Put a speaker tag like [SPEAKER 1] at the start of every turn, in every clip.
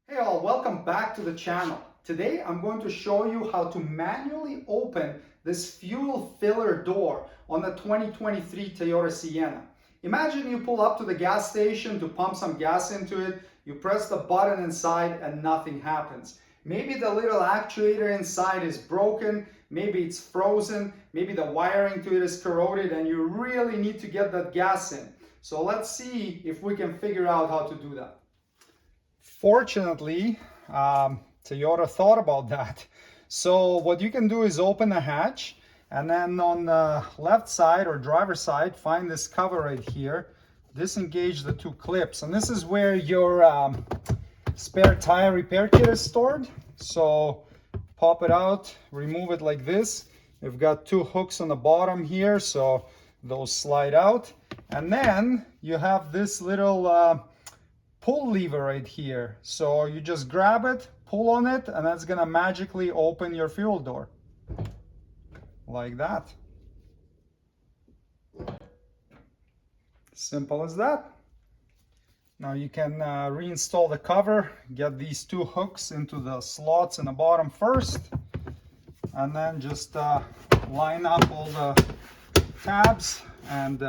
[SPEAKER 1] Hey all, welcome back to the channel. Today I'm going to show you how to manually open this fuel filler door on the 2023 Toyota Sienna. Imagine you pull up to the gas station to pump some gas into it, you press the button inside and nothing happens. Maybe the little actuator inside is broken, maybe it's frozen, maybe the wiring to it is corroded and you really need to get that gas in. So let's see if we can figure out how to do that. Fortunately, Toyota thought about that. So what you can do is open the hatch and then on the left side or driver's side, find this cover right here. Disengage the two clips. And this is where your spare tire repair kit is stored. So pop it out, remove it like this. We've got two hooks on the bottom here, so those slide out. And then you have this little pull lever right here. So you just grab it, pull on it, and that's gonna magically open your fuel door. Like that. Simple as that. Now you can reinstall the cover, get these two hooks into the slots in the bottom first, and then just line up all the tabs and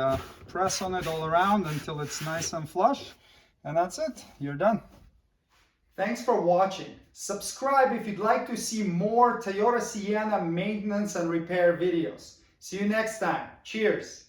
[SPEAKER 1] press on it all around until it's nice and flush. And that's it, you're done. Thanks for watching. Subscribe if you'd like to see more Toyota Sienna maintenance and repair videos. See you next time. Cheers.